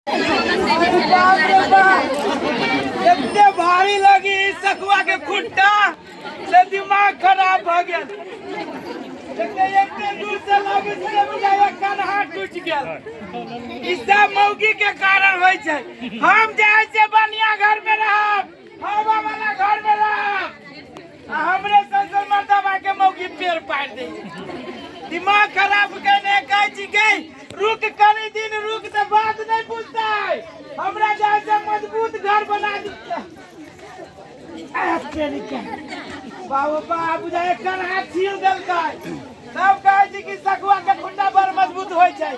इतने भारी लगी सखुआ के खुट्टा से दिमाग खराब भ गेल। इतने दूर से लगे से बुझाया कान हाथ टूट गेल। ई सब मौगी के कारण होय छै। हम जाय से बढ़िया घर में रहब, हवा वाला घर में रहब, हमरे संसद मर्दबा के मौगी पेड़ पाड़ दे। दिमाग खराब करने कह छी गई रुक कनी दिन रुक तो बात नहीं पूछता है। हमरा जैसे मजबूत घर बना दिया। बाबू बाबू जाए कन हाथ छील देलकै। सब कहे छी कि सखुआ के खुंडा बड़ मजबूत होय छै।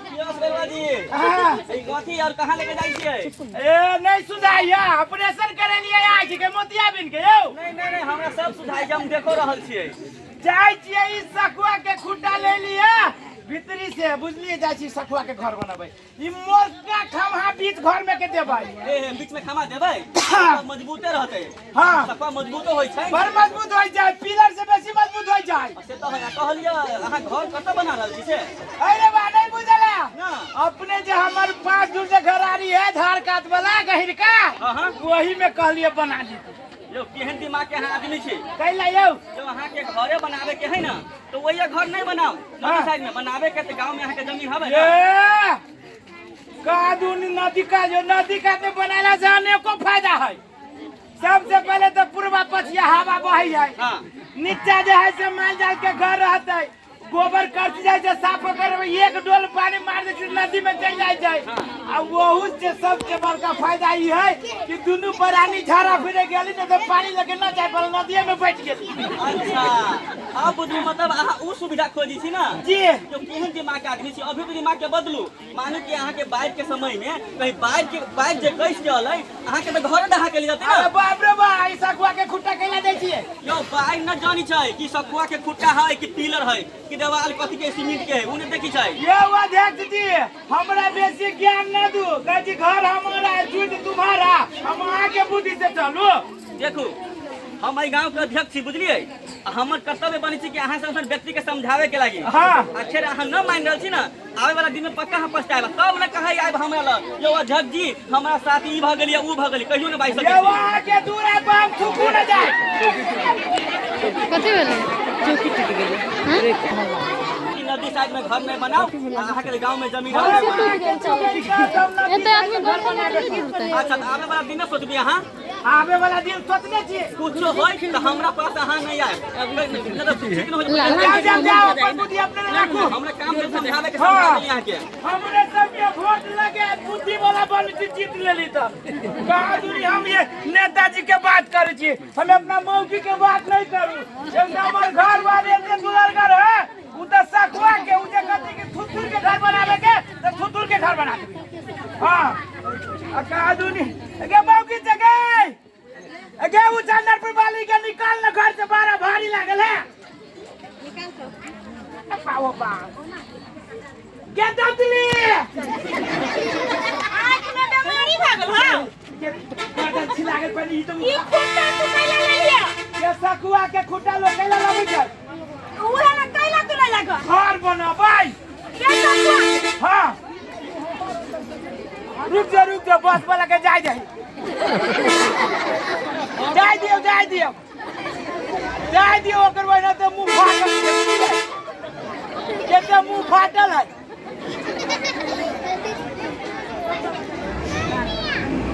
हां ई कथि और कहां लेके जाई छियै? ए नहीं सुझाइया ऑपरेशन करे लिए आइ छी के मोतियाबिन के यौ। नहीं हमरा सब सुझाइ हम देखो रहल छियै। जाय छियै ई सखुआ के खुंडा ले लिए भीतरी से बुझलिए जाय छी सखुआ के घर बनाबै। ई मोटका खम्हा बीच घर में के देबै। ए बीच में खम्हा देबै मजबूते रहतै। हां सखुआ मजबूत होय छै, बड़ मजबूत होय छै, पिलर से बेसी मजबूत होय छै। से तो कहलिए अहाँ घर कत बना रहल छी से? अरे बा नहीं बुझला ना अपने जे हमर 5 दूर से घरारी है धार काट वाला गहिरका वही में कहलिए बना दी। यो केहन दिमाग के आदमी छी कैला यौ जो अहाँ के घरे बनावे के है ना तो वही घर नहीं बनाओ नदी साइड में बनावे के तो गांव में अहाँ के जमीन हवे ना कादून नदी का जो नदी का में बनाला से अनेको फायदा है। सबसे पहले तो पूर्वा पछिया हवा बहै है। नीचा जे है से माल जाल के घर रहते गोबर कट जाए से साफ कर एक डोल पानी मार दे नदी में चल जाए छै। आ वहू से सबसे बड़का फायदा ई है कि दुनू प्राणी झाड़ा फिरे गेली न तो पानी लगे न जाए पर नदी में बैठ गेली। अच्छा अब मतलब अहाँ उ सुविधा खोजी छी ना जी जो केहन दिमाग के आदमी छी अभी तो दिमाग के बदलू। मानू कि अहाँ के बाइक के समय में कहीं बाइक जे कैस के अलै अहाँ के तो घर दहा के ले जाते ना। बाप रे बा ई सखुआ के खुट्टा कैला दै छियै यो बाइक न जानी छै कि सखुआ के खुट्टा है कि पिलर है कि देवाल कथि के सीमेंट के है उने देखि छै। ये अध्यक्ष जी हमरा बेसी ज्ञान न दू कहि घर हमारा है जुट तुम्हारा हम अहाँ के बुद्धि से चलू। देखू हम एहि गांव के अध्यक्ष छी बुझलिए हमर कर्तव्य बनी छी कि अहाँ सब व्यक्ति के समझावे के लागि। हां अक्षर अहाँ न मान रहल छी ना आवे वाला दिन में पक्का हम पछताएब तब न कहै आब हमरा ल यो अध्यक्ष जी हमरा साथ ई भ गेलिए उ भ गेली कहियो न बाई सके। देवा के दूर है बाम थुकू न जाए कथि भेलै चौकी टूट गेलै। हां नदी साइड में घर नहीं बनाओ अहाँ के गांव में जमीन है एते आदमी घर बना के गिरतै। अच्छा आवे वाला दिन सोचबी अहाँ आवे वाला दिन सोचने छी कुछो होय त हमरा पास अहाँ नहीं आए मतलब ठीक न हो जाओ अपन बुद्धि अपने राखू हमरा काम से समझावे के समझा देली अहाँ के हमरे सब के वोट लगे बुद्धि वाला बन जीत लेली त बहादुरी हम ये नेताजी के बात करे छी हम अपना मौकी के बात नहीं करू। एकदम हमर घर वाले एते दुलर घर है उ त सखुआ के उ जे कथि के थुथुर के घर बनावे के त थुथुर के घर बना देबी। हां अकादुनी अगे मौकी जगह अगे उ जानरपुर वाली के निकाल न घर से बाहर भारी लागल है निकाल तो पाओ बा के दतली आज में बीमारी भागल हां के गर्दन छिलागल पर ई तो ई खुट्टा तू कैला ले लिया के सखुआ के खुट्टा लो कैला लाबै छै उहे न कैला तू नहीं लगा घर बना भाई के सखुआ। हां रुक जा बस वाला के जाय दियो ओकर वजह से मुंह फाटल केते मुंह फाटल है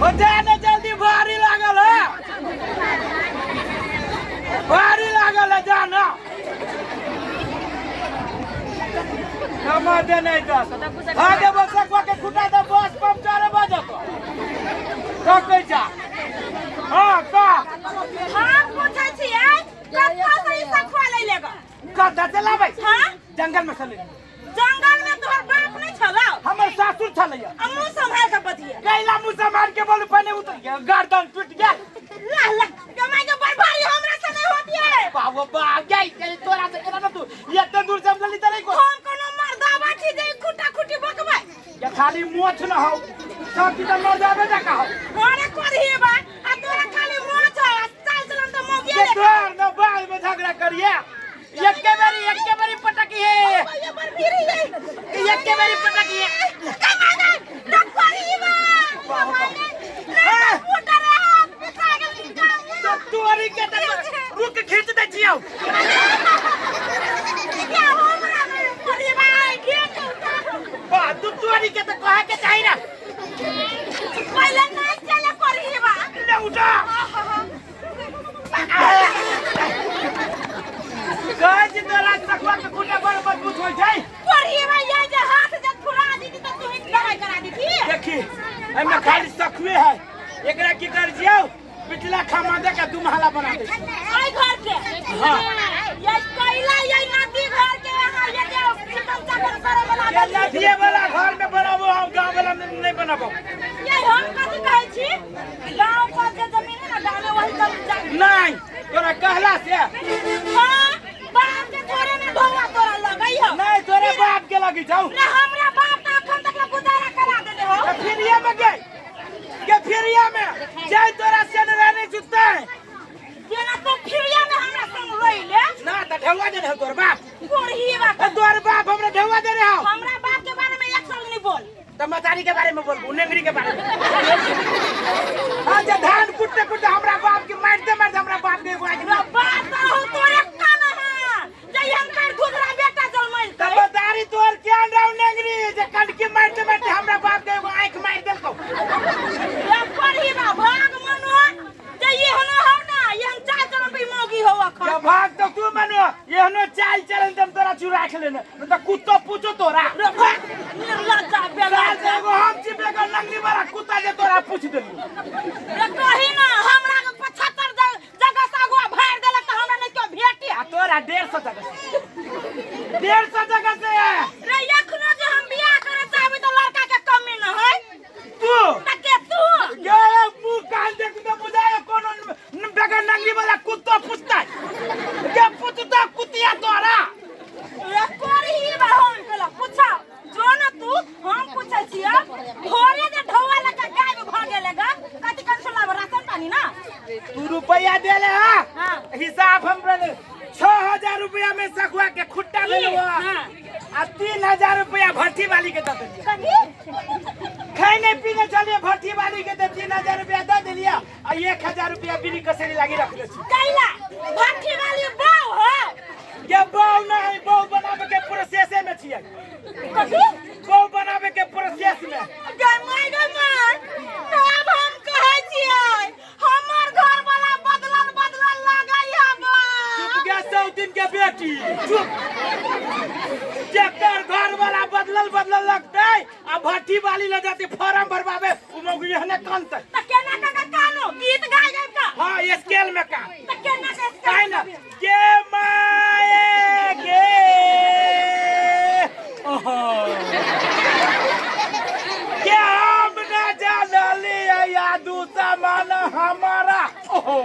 हो जाने जल्दी भारी लागल है जाना दे नहीं दस आगे बस सखुआ के खुटा दे बस पंचर बजत तो कह जा। हां का हम पूछै छियै कत्ता से ई सखुआ ले लेगा कत्ता चलाबै। हां जंगल में चले जंगल में तोहर बाप नहीं छला हमर सासुर छलैया मुंह संभाल के बतिया कैला मुंह संभाल के बोल पने उतर गया गर्दन टूट गया ला कमाई के बर्बादी हमरा से नहीं होती है बाबू बा गई तोरा से केना न तू एते दूर से चली त नहीं को हम कोनो मर्दा बाठी जे खुटा खुटी बकबै या खाली मोछ न हो सब की त मर जाबे न का हो अरे करही बा आ तोरा खाली मोछ हो चाल चलन त मोगिए ले तोर न बाल में झगड़ा करिए एक के बारी पटकी है ये बार फिर ही एक के बारी पटकी है कमाना न करही बा हमें खाली सखुए है एकरा की कर जियो पिछला खमादे का दुमहला बना दे आई घर के हां ये कोयला ये नदी घर के यहां ये चिकन चाकन करे वाला ये नदी वाला घर में बनाबो हम गांव वाला में नहीं बनाबो ये हम कथि कहै छी गांव पर के जमीन है ना गांव में वही जमीन नहीं तोरा कहला से हां बाप के थोड़े में ढोवा तोरा लगई हो नहीं तोरे बाप के लगी जाऊ ना हमरा बाप त अखन तक गुजारा करा देले हो फिरिया में गए के फिरिया में जय तोरा से रहने जुत्ता है ये ना तो फिरिया में हमरा संग रही ले ना त ढवा दे रहे तोर बाप कोरही बात तोर बाप हमरा ढवा दे रहे हो हमरा बाप के बारे में एक शब्द नहीं बोल तो मतारी के बारे में बोल नेंगरी के बारे में आज धान कुटते कुटते हमरा बाप के मारते मारते हमरा बाप के बात बात हो तो एक कान है जय हम कर गुजरा बेटा जलमैल तो मतारी तोर क्या राव नेंगरी जे कनकी मारते मारते हमरा बाप के आंख मार देलको ये कोरही बा भाग मनो जे ये हनो हो ना ये हम चाय चलो पे मोगी हो अखन क्या भाग तो तू मनो एहनो चाल चलन तुम तोरा चुरा के लेने तो कुत्तो पूछो तोरा लज्जा बेला एगो हम चिपे के नंगली वाला कुत्ता जे तोरा पूछ देलू रे कही ना हमरा के 75 जगह से आगुआ भार देलक त हमरा नहीं क्यों भेटी आ तोरा 150 जगह से 150 जगह से रे एखनो जे हम बियाह करे चाहबी त लड़का के कमी न है तू तके तू ये मुंह कान देख तो बुझाए कोनो बेगर नंगली वाला कुत्तो पूछता है के पूछता कुतिया तोरा रे कोरही बा हम केला पूछा जो न तू हम पूछै छियै भोरे जे ढौआ लका गाय में भागे लेगा कथि कंसला राशन पानी ना तू रुपया देले हां हां हिसाब हमरा 6000 रुपया में सखुआ के खुट्टा ले लो हां आ 3000 रुपया भट्टी वाली के दे दिया कथि खाने पीने चलिए भट्टी वाली के दे 3000 रुपया दे दिया आ 1000 रुपया बिनी कसरी लागी रख ले छी कैला भट्टी वाली बाऊ हो ये बाऊ नहीं बाऊ बनावे के प्रोसेस में छिए कथि बाऊ बनावे के प्रोसेस में गय माय तब हम कहै छियै हमर घर वाला बदलल लागै हबो चुप गे 100 दिन के बेटी चुप जेकर घर वाला बदलल लगतै आ भट्टी वाली ले जाते फॉर्म भरवावे उ मौगी हने कानते त केना का कानो गीत गाय गाय का हां स्केल में का त केना का काहे ना के माए गे ओहो क्या हम ना जानले यादू सामान हमारा ओहो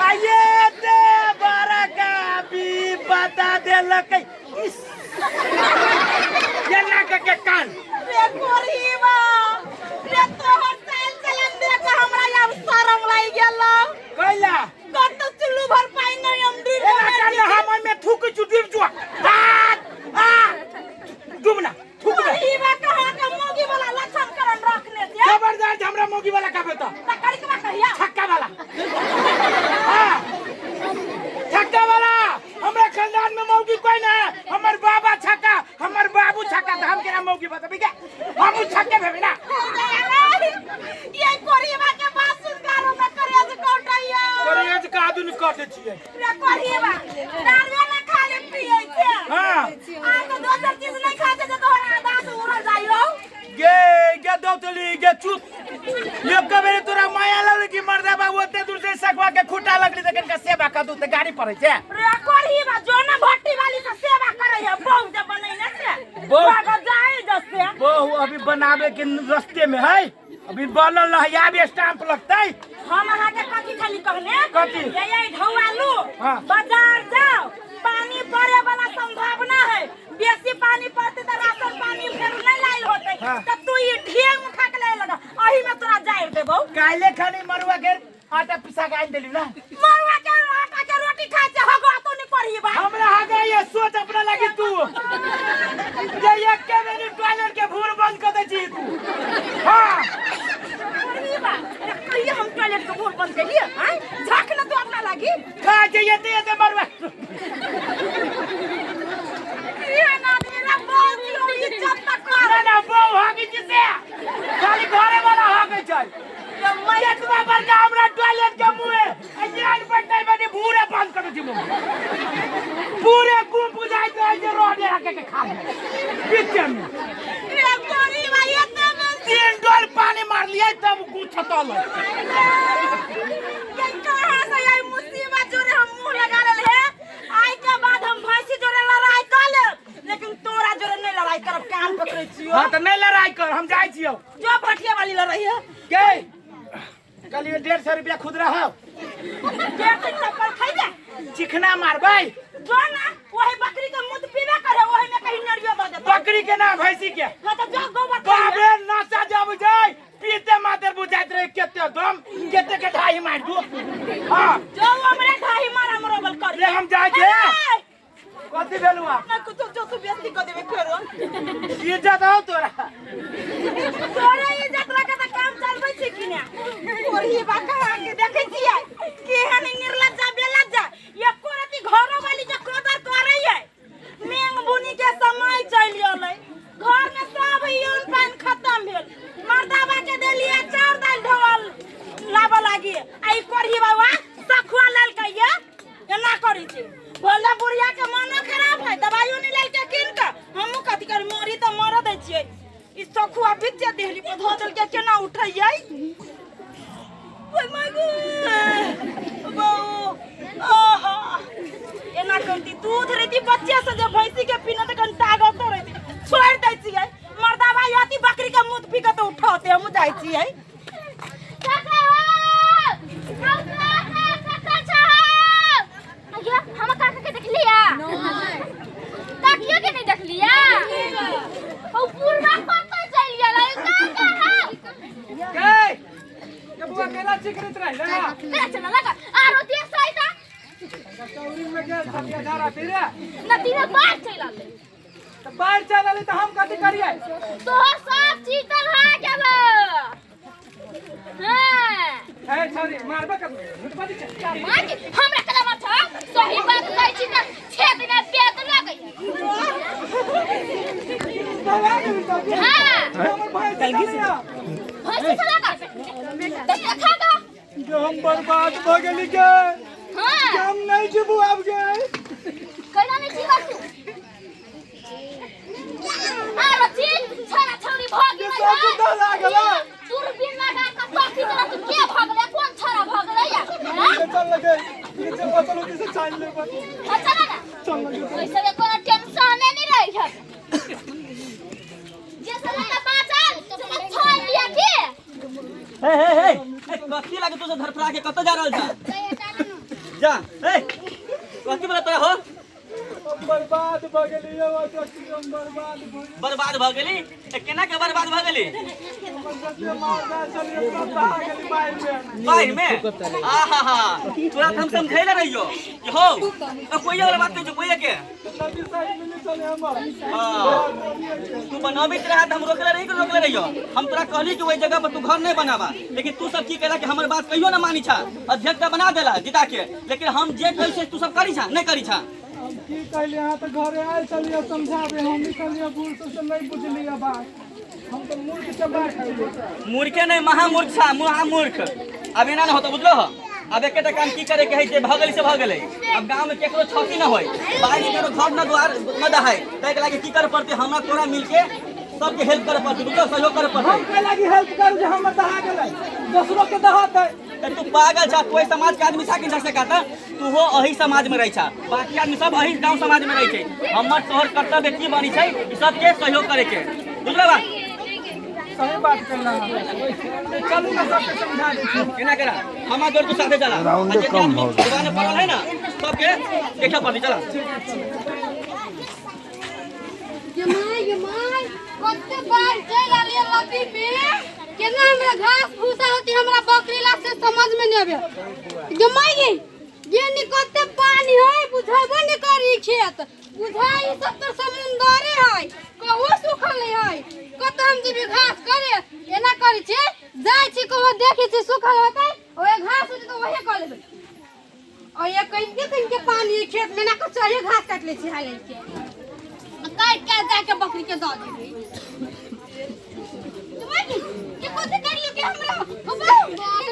आये दे बरका भी बता देलकै ये ना के कान रे कोरहीबा रे तोहर साल चलन देख हमरा अब शरम लागि गेल कैला कत चुल्लू भर पाई नहीं हम डी एला काले हम में थूक चुटिम जुआ आ डुमना थूक दे कोरहीबा कहां के मोगी वाला लक्षण करन रखने से जबरदस्त हमरा मोगी वाला का बेटा तकड़ी के कहिया छक्का वाला हां छक्का वाला हमरा खानदान में मौगी कोई ना है हमर बाबा छक्का हमर बाबू छक्का त हम केना मौगी बताबी के हम छक्के भेबे ना ये कोरहीबा के बात सुनकार हमरा करे से कौटैया करियज का आदमी काटे छिए रे कोरहीबा दारू ना खाले पिए छे हां आ तो दोसर चीज नहीं खाते जे तोहरा दांत उड़ल जाइयो गे दौतली गे चुप ये कबेरे तोरा माया लगले कि मर्दा बाबू ओते दूर से सकवा के खुटा लगली त कनका सेवा क दू त गाड़ी पड़ै छै रे कोरहीबा जो ना भट्टी वाली से सेवा करे है बहु जब बनैले से बहु? भाग जाए जसे बहु अभी बनावे के रास्ते में है अभी बनल है आब स्टैंप लगतै हम अहाँ के कथि खाली कहने कथि? ये ढौआ लू हाँ। बाजार जाओ पानी पड़े वाला संभावना है बेसी पानी पड़ते तो राशन पानी फेर नहीं लाइल होते हाँ। तो तू ये ढेंग उठा के ले लगा अही में तोरा जाइर देबो काले खानी मरुआ के आटा पिसा के आइन देली ना मरुआ के आटा के रोटी खाए से हगो तो नहीं पड़ी बा हमरा आगे ये सोच अपना लगी तू जे एक के मेरी टॉयलेट के भूर बंद कर दे छी तू हां पड़ी बा कहिए हम टॉयलेट के भूर बंद कर लिए हैं झाक ना तो अपना लगी खा के ये दे मरुआ ये ना मेरा बहुत ही इज्जत तक कर ना बहु हागी जिसे खाली घरे वाला हागे छै मैं इतना बड़का हमरा टॉयलेट के मुंह अज्ञान पट्टे बनी भूरे बंद कर दी मुंह पूरे गुम बुझाई दे जे रोड रखे के खा बीच में रे कोरी भाई इतना 3 जाए तब गुछतल ये कहां से आई मुसीबत जोरे हम मुंह लगा ले है आई के बाद हम भैंसी जोरे लड़ाई कर ले लेकिन तोरा जोरे नहीं लड़ाई करब कान पकड़े छियो हां त नहीं लड़ाई कर हम जाई छियो जो भटिया वाली लड़ाई है के कल 150 रुपया खुदरा हो डेढ़ से चप्पल खाई जा चिकना मारबै जो ना वही बकरी के मुंह पीबे करे वही में कहीं नरियो दे दे बकरी के ना भैंसी के हां तो जो गोबर बाबे नाचा जब जाए पीते मातर बुझाइत रहे केते दम केते के ढाई मार दू हां जो हमरे ढाई मारा मरोबल कर ले हम जाए के कथि भेलुआ ना कुछ जो तू बेइज्जती कर देबे करो इज्जत हो तोरा तोरा इज्जत लगा त काम चलबै छै कि ना और ये बाका के देखै छियै कि हनी निर्लज्जा बेलज्जा एको राती घरो वाली जे कोदर करै है मेंग बुनी के समय चल गेलै घर में सब यून पान खत्म भेल मर्दावा के देलिए चार दाल ढोल लाबा लागी आई करही बाबा सखुआ लेल कहिए एना करै छै बोला बुढ़िया के मन खराब है दवाइयो नहीं लेल के किन के हमहु कथि कर मोरी त मर दै छियै ई सखुआ बिच्चे देहली पर धो देल के केना उठैयै ओय माय गॉड बाऊ आहा एना करती दूध रेती बच्चे से जे भैंसी के पीना त कन तागत रहती छोड़ दै छियै मर्दा भाई आती बकरी के मुंह पी के त उठाते हम जाई छियै काका हम काका के देख लिया काकियो के नहीं देख लिया ओ पूरा पत्ता चल गेलै काका के बुआ केला चिकरित रह ले ना तेरा चला लगा आरो देख साइता चौरी में के सतिया धारा तेरे नदी में बाढ़ चल आले त बाहर चलले त हम कथि करियै तोहर सब चीतल है गेलो हां ए छोरी मारबे कर लुटबा दी मार हमरा कला मार छ सही बात कहै छी त 6 दिन पेट लागै हां हमर भाई चल गया भैंसी चला का देखा गा जो हम बर्बाद भ गेली के हां हम नहीं जीबू आब गए कैला नहीं जीवा तू आरो चीज छरा छौरी भागी ये सब तो लागला दूरबीन लगा के पाखी तरह तू के भागले कोन छरा भागले या चल लगे ये चल बतलो किसे चाल ले बत चला ना चल लगे वैसे में कोनो टेंशन नहीं रही है जे समय बाचल से छोड़ लिया के हे कथी लागे तू धरफड़ा के कत जा रहल छ जा ए कथी बोला तोरा हो बर्बाद भ गेली ये हम बर्बाद बर्बाद भ गेली केना के बर्बाद भ गेली बाहर में आहा हा तोरा हम समझैले रहियो कि हो कोई वाला बात जो कोई के तू बनाबित रहा त हम रोकले रहियो हम तोरा कहली कि ओई जगह पर तू घर नहीं बनावा लेकिन तू सब की कहला कि हमर बात कहियो ना मानी छा अध्यक्ष बना देला जिता के लेकिन हम जे कहै छै तू सब करी छा नहीं करी छा की कहले यहां त घरे आए चलिए समझाबे हम निकलिए बूढ़ से नहीं बुझलिए बात हम तो मूर्ख से बात है मूर्खे नहीं महामूर्ख छा महामूर्ख अब एना न होतो बुझलो हो अब एकेटा काम की करे के है जे भगल से भगले अब गांव में केकरो क्षति न होय बाहर केकरो घर न द्वार न दहाय तै के लागे की करे पड़ते हमरा तोरा मिलके सबके हेल्प करे पड़ते बुझलो सहयोग करे पड़ते हम के लागी हेल्प कर जे हमर दहा गेलै दूसरो के दहात है तू पागल छा कोई समाज के आदमी छा कि जा सकाता तू हो अही समाज में रही छा बाकी आदमी सब अही गांव समाज में रही छै हमर तोहर कर्तव्य की बनी छै ई सबके सहयोग करे के बुझलो बा सही बात करना चलू ना सबके समझा दे छी केना करा हमा जोर तू साथे चला राउंड कम हो दुकान पड़ल है ना सबके देखा पड़ती चला ये माय कत्ते बार चल आलिए लती में केना हमरा घास भूसा होती हमरा बकरी ला से समझ में नहीं आवे जमाई ये निकते पानी है बुझाबो नहीं करी खेत बुझाई सब तो समुंदरे है कहू सुखल है कत हम जे घास करे एना करी छे जाय छी कहू देखै छी सुखल होतै ओए घास होतै तो वही कर लेबै और ये कहीं के पानी खेत में ना कुछ चाहिए घास काट ले छी हाले के काट के जाके बकरी के दे देबै के कोते करियो के हमरा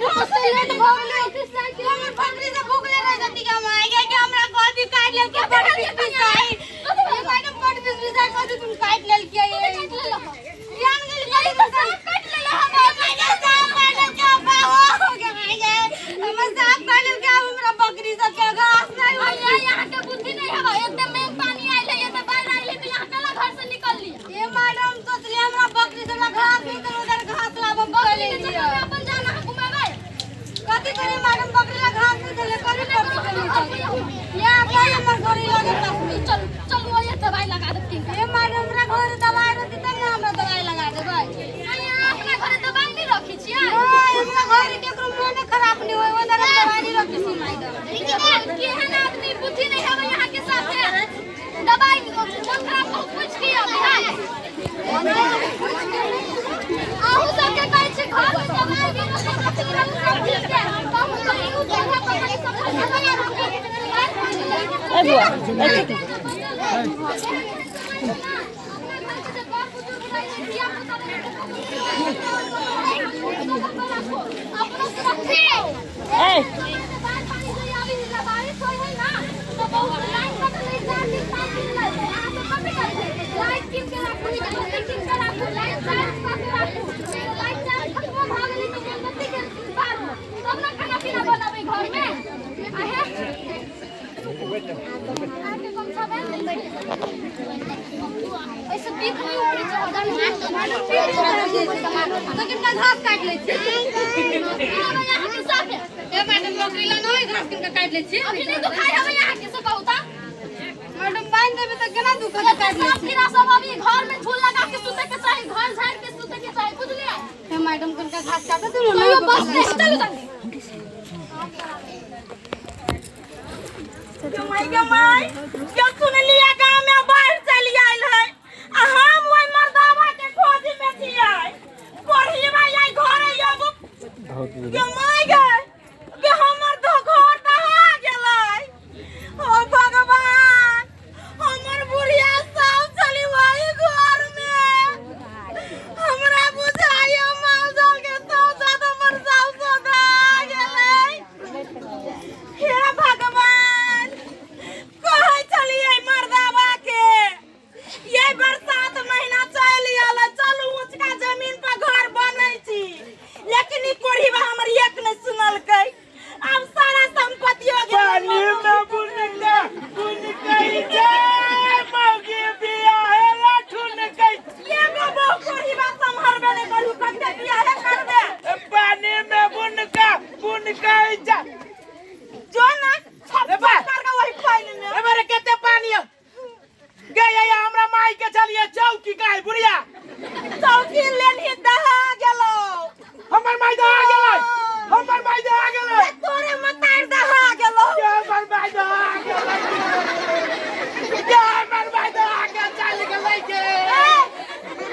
रास्ते लेट भ गेलै ऑफिस साइकिल हमर बकरी से भूखले रह जती के हम आए के हमरा कोदी काट ले के बकरी पिसाई ये मैडम बड़ बिजली कोदी तुम काट लेल के ये जान गेल नहीं तो काट ले हम मैडम घर लगे पास में चल चल वो ये दवाई लगा देती ए मैडम हमरा घर दवाई रहती तब ना हमरा दवाई लगा देबै अरे अपना घर दवाई नहीं रखी छियै हमरा घर केकरो मन खराब नहीं होय ओदर दवाई नहीं रखी छी मैडम लेकिन केहन आदमी बुद्धि नहीं है यहाँ के साथ दवाई मन खराब बहुत कुछ किया आहू सबके कहै छै घर में दवाई भी सब ठीक है कहू कहू जगह पर सब घास काट ले मैडम बकरी ला नहीं घास किनका काट ले छी अभी नहीं दुखाई हमें यहाँ के से कहू ता मैडम बांध देबे त केना दुखा काट ले छी सब अभी घर में झूल लगा के सुते के चाहे घर झाड़ के सुते के चाहे बुझलिए हे मैडम किनका घास काट दे लो बस चलो जल्दी जमाई क्या सुन लिया गांव में बाहर चली आइल है हम ओइ मर्दावा के खोज में छियै कोढ़ी भाई आई घर अब जमाई गए कि हमर तो घर दहा गेलै ओ भगवान हमर बुढ़िया सब चली वही घर में हमरा बुझाइयो माल के तो ज्यादा हमर सब सदा गेलै हे भगवान कहै छलिए मर्दावा के ये बरसात महीना चल आल चलू ऊंचका जमीन पर घर बनै छी लेकिन ई कोढ़ीवा हमर एक नहीं सुनलकै अब सारा संपत्ति हो गेल पानी में बुन गई जय मौगी बियाहे लाठुन गई ये गो कोढ़ीवा संभरबे नहीं करू कते बियाह करबे पानी में बुन गई जा जो ना छप्पा करके वही पानी में एबारे केते पानी है गया हमरा माई के चलिए चौकी काहे बुढ़िया चौकी लेनी दहा गेलो हमर माई दहा गेलै हमर माई दहा गेलै तोरे मतार दहा गेलो हमर माई दहा गेलै हमर माई दहा के चल गेलै के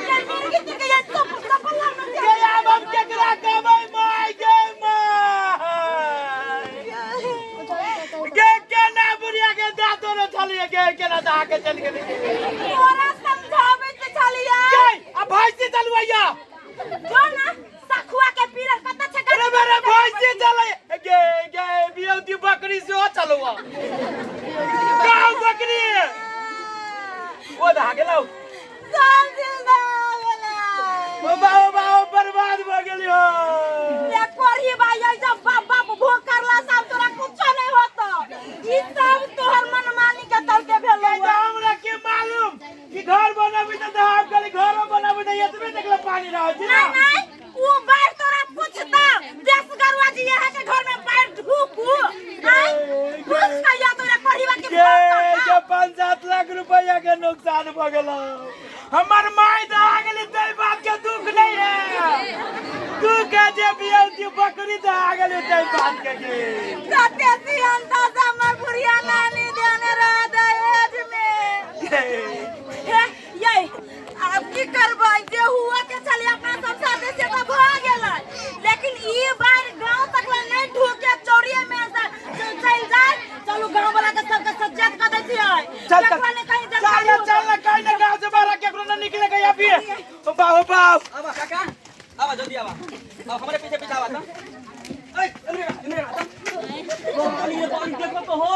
ये मुर्गी के ये चपला में गया हम केकरा कहबै माई गे के केना बुढ़िया के दातो न चलिए के केना दहा के चल गेलै तोरा समझावे के छलिया अब भैंसी चलवैया जो ना सखुआ के पीरल कत छ अरे मेरे भैंसी चले गे गे बियौती बकरी से हो चलवा गाँव बकरी वो दहा गेलौ सब जिंदा हो गेलै ओ बाओ बर्बाद भ गेलियो ये कोढ़ी भाई आई जब बाप बाप भोग करला सब तोरा कुछ नहीं होतो ई सब तोहर मनमानी के तलके भेलो हमरा के मालूम कि घर बनाबी त दहा गेलै घर बनाबी त एतबे तकला पानी रहै छै ना नहीं वो बाहर तोरा पूछता देश गरुआ जी यहाँ के घर में पैर ढूकू आई कुछ कहिया तोरा कोढ़ीवा के के 5-7 लाख रुपया के नुकसान भ गेलौ हमर माई दहा गेलै तै बात के दुख नहीं है तू के जे बियौती बकरी दहा गेलै तै बात के कते सियन दादा हमर बुढ़िया नानी देने रह दहेज में हे ये अब की करबै जे हुआ के चली अपना सब साथे से तो भ गेलै लेकिन ई बार गांव तक नहीं ढूके चौरिये में चल जाए चलू गांव वाला के सबके सज्जत कर दै छियै चल कहीं चल कहीं ना गांव से बाहर केकरो न निकले गया फिर बाओ आवा काका आवा जल्दी आवा अब हमारे पीछे पीछे आवा त ए इमरे ओ ये पानी देखो तो हो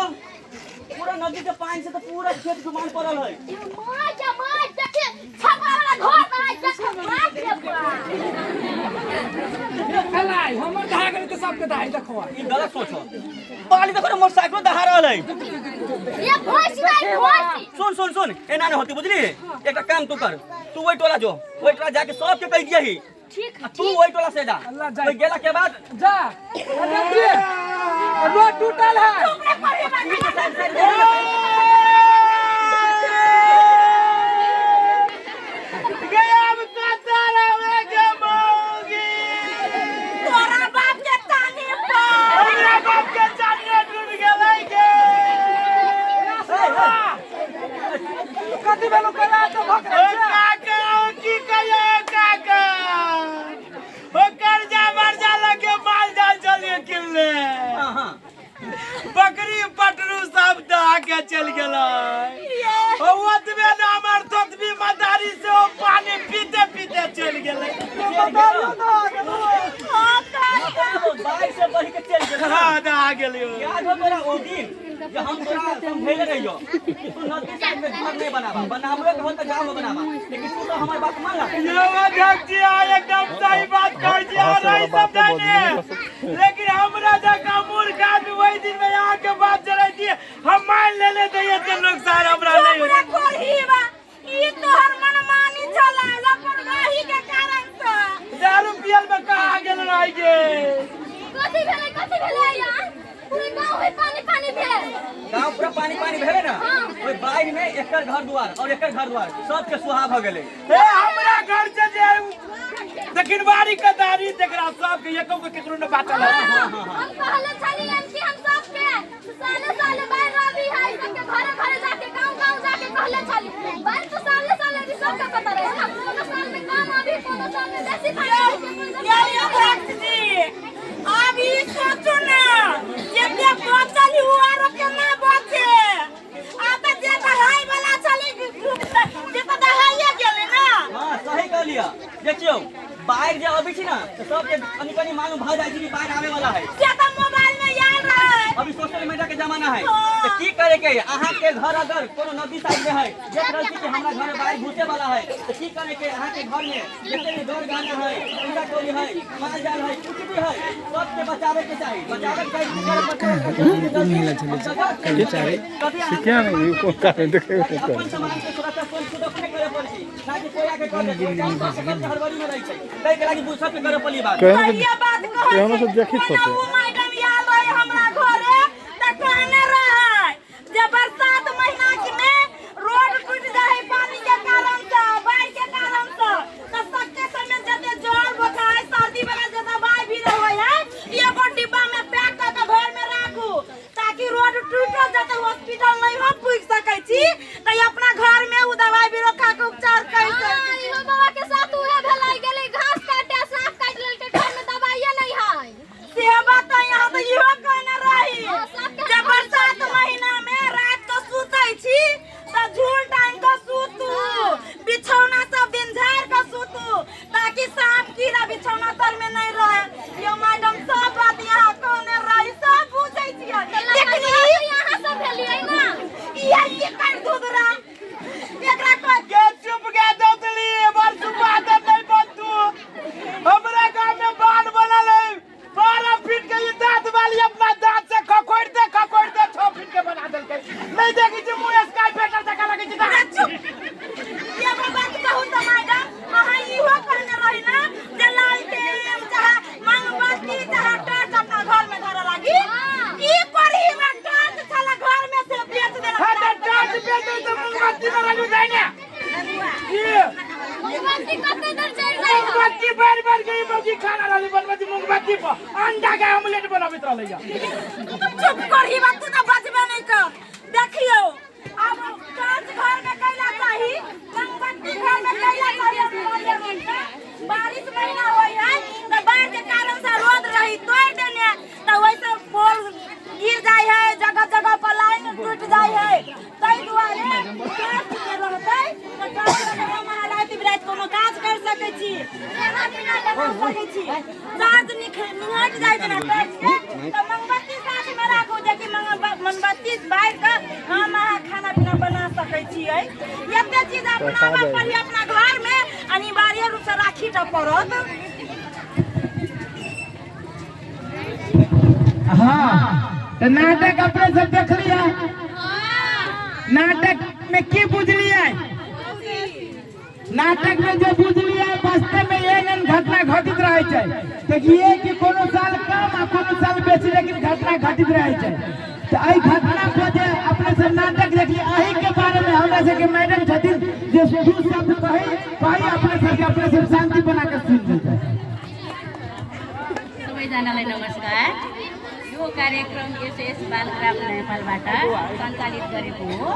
पूरा नदी के पानी से तो पूरा खेत डुबान पड़ल है मार देखे छपा वाला घर आई देखे मार दे खलाई हमर दहा गेलै त सबके दहाई देखो ई गलत सोच हो पानी देखो मोटरसाइकिल दहा रहल है ये भैंस नहीं भैंस सुन ए ना होती बुझली एकटा काम तू कर तू वही टोला जो वही टोला जाके सबके कह दिया ही ठीक तू वही टोला से जा अल्लाह जाए। तो गेला के बाद जा रोड टूटल है। चुप रे कोढ़ी बा गया अब कतर हवे के मौगी तोरा बाप के ताने पर हमरा बाप के चांदे डूब गेलै के कथी भेलो कला तो भकरे ओ काका ओ की कहियो काका ओ कर्जा मर्जा लगे माल जाल चलिए किल्ले हां हां बकरी पटरू सब दहा के चल गेलै ओ ओतबे न हमर तोतबी मदारी से ओ पानी पीते पीते चल गेलै बाइक से बढ़ के चल गेल। हाँ दहा गेलियो याद हो तोरा ओ दिन जो हम तोरा समझैले रहियो कि तू नदी साइड में घर नहीं बनावा बनाबे के हो त गांव में बनावा लेकिन तू तो हमर बात मान ला। यो अध्यक्ष जी एकदम सही बात कहै छी और नहीं समझने लेकिन हमरा जका मूर्ख आदमी वही दिन में यहाँ के बात जरै छी हम मान लेले त ये के नुकसान हमरा नहीं चुप रे कोढ़ी बा ई तोहर मनमानी चला लापरवाही के कारण से दारू पियल में कहाँ गेल रह गे कथी भेलै यार पूरे गांव में पानी पानी भेल गांव पूरा पानी पानी भेले ना ओइ बाढ़ में एकर घर द्वार और एकर घर द्वार सब के सुहा भ गेलै। ए हमरा घर से जे दक्षिण बाड़ी के दारी देखरा सब के एको के केकरो न बाटल है हम पहले चली गए कि हम सब के साले साले बाहर रवि है सबके घरे घरे जाके गांव जाके कहले चली बाहर तो साले भी सब का पता रहे हम कोनो साल में काम अभी कोनो साल में बेसी ये अध्यक्ष जी अब ई सोचो ना जे बचल हुआ रो के ना बचे आ त जे दहाई वाला चली जे त दहाइए गेले ना। हां सही कहलिया देखियो बाढ़ जे अबै छी ना तो सब के कनी मालूम भ जाय छी कि बाढ़ आवे वाला है जे त मोबाइल में याद रहे अभी सोशल मीडिया के जमाना है तो की करे के अहाँ के घर अगर कोनो नदी साइड में है देख रहल छी कि हमरा घर में बाढ़ घुसे वाला है तो की करे के अहाँ के घर में जते भी घर गाना है अंडा टोली है माल जाल है कुछ भी है सब के बचावे के चाहिए क्या नहीं को कारण देखे अपन समाज के सुरक्षा खुद अपने करे पड़ै छी ना कि कोई आके कर दे हड़बड़ी में रहै छै तै के लागि बुझ सब के करे पड़ी बात ये बात कहै हम सब देखी छोटे वो मैडम याद रहे हमरा घरे त कहने रहे जे बरसात महीना में रोड टूट जाए पानी के कारण से बाढ़ के कारण से त सबके समय जते जड़ बोखार सर्दी वाला जे दवाई भी रहै है एगो डिब्बा में पैक क के घर में राखू ताकि रोड टूट जाते हॉस्पिटल नहीं हो पूछ सकै छी त अपना घर में उ दवाई भी रखा के उपचार कर सकै इहो बाबा के साथ उहे भेलै गेलै घास काटे सांप काट लेलकै घर में दवाइए नहीं है से बात यहाँ तो इहो कहने रही जब बरसात महीना में रात को सुतै छी त झूल टांग के सुतू बिछौना सब दिन झाड़ के सुतू ताकि सांप कीड़ा बिछौना तर में नहीं रहे। यो मैडम सब बात यहाँ कहने रही सब बुझै छियै लेकिन यहाँ सब भेलियै ना ये कर दूधरा एकरा कोई के चुप गे दोतली बार सुबह दे नहीं बंतु हमरा गांव में बांध बनल है 12 फीट के ये दांत वाली अपना दांत से खखोड़ दे 6 फीट के बना देलकै नहीं देखी जे मुंह स्काई बेटर जका लगे छै ये बात कहू त मैडम अहाँ इहो कहने रही ना जे लालटेन चाहे मोमबत्ती चाहे टॉर्च अपना घर में धरे लागी ई पढ़ी में टॉर्च साला घर में से बेच देला हां टाट बेटे तो मोमबत्ती में रहलु जाने ये मोमबत्ती कते देर चल जाए मोमबत्ती बार गई मौगी खाना रहली बनबती मोमबत्ती पर अंडा के ऑमलेट बनाबैत रहलैया चुप करही बात तू त बचबे नहीं कर देखियो अब टॉर्च घर में कैला चाही मोमबत्ती घर में कैला चाही बारिश महीना होय है त बाढ़ के कारण से रोड रही तोड़ देने त वैसे पोल गिर जाय है जगह जगह पर लाइन टूट जाय है तै दुआरे टॉर्च के रहतै त टॉर्च में हम रात बिरात कोनो काज कर सकै छी खाना पीना लगा सकै छी चार्ज निहट जाय त टॉर्च के त मोमबत्ती साथ में राखू जे कि मोमबत्ती बार के हम अहाँ खाना पीना बना सकै छियै एते चीज अपना पर अपना घर में अनिवार्य रूप से राखी त पड़त। हाँ तो नाटक अपने सब देख लिया नाटक में की बुझलिए नाटक में जो बुझलिए वास्तव में एहन घटना घटित रहे छै। देखिए कि कोनो साल कम आ कोनो साल बेसी लेकिन घटना घटित रहे छै। तो एहि घटना पर जे अपने सब नाटक देखिए एही के बारे में हमरा सब के मैडम छथिन जे दू शब्द कही अपने सब शांति बना के सुन लेते। सबैजनालाई नमस्कार। यो कार्यक्रम एसएस बालग्राम नेपालबाट सञ्चालित गरेको हो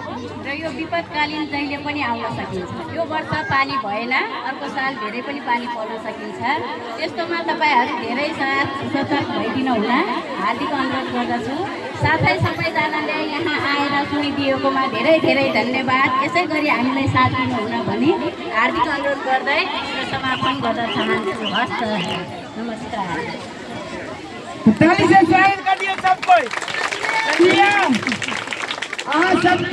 र यो विपदकालीन जहिले पनि आउन सकिन्छ। यो वर्ष पानी भएन, अर्को साल धेरै पनि पानी पर्न सकिन्छ। त्यस्तोमा तपाईहरु धेरै सतर्क भइदिनु हुन हार्दिक अनुरोध गर्दछु। साथै सबैजनाले यहाँ आएर सुनिदिएकोमा धेरै धेरै धन्यवाद। यसै गरी हामीलाई साथ दिनु हुन भनी हार्दिक अनुरोध गर्दै यो समापन गर्न चाहन्छु। हस्त नमस्कार। ताली से स्वागत कर दियो सब कोई। अहाँ सब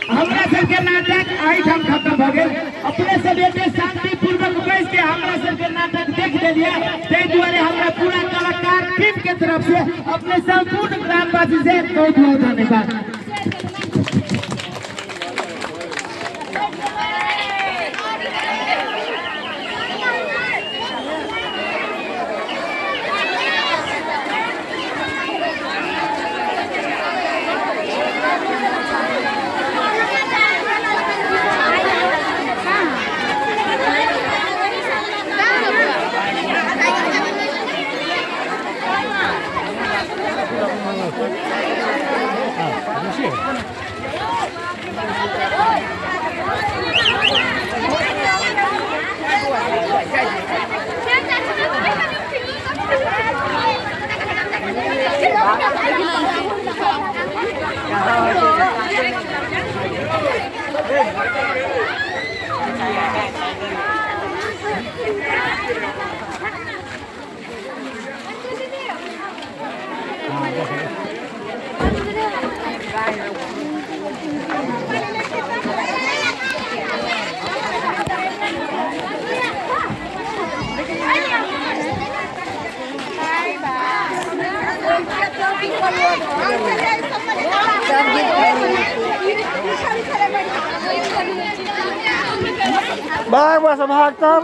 हमरा सब के नाटक आई हम खत्म भ गेल। अपने सब एते शांति पूर्वक बैस के हमरा सब के नाटक देख लेलिए। तै दुआरे हमरा पूरा कलाकार टीम के तरफ से अपने संपूर्ण ग्रामवासी से बहुत बहुत धन्यवाद। भाग बस भाग तब।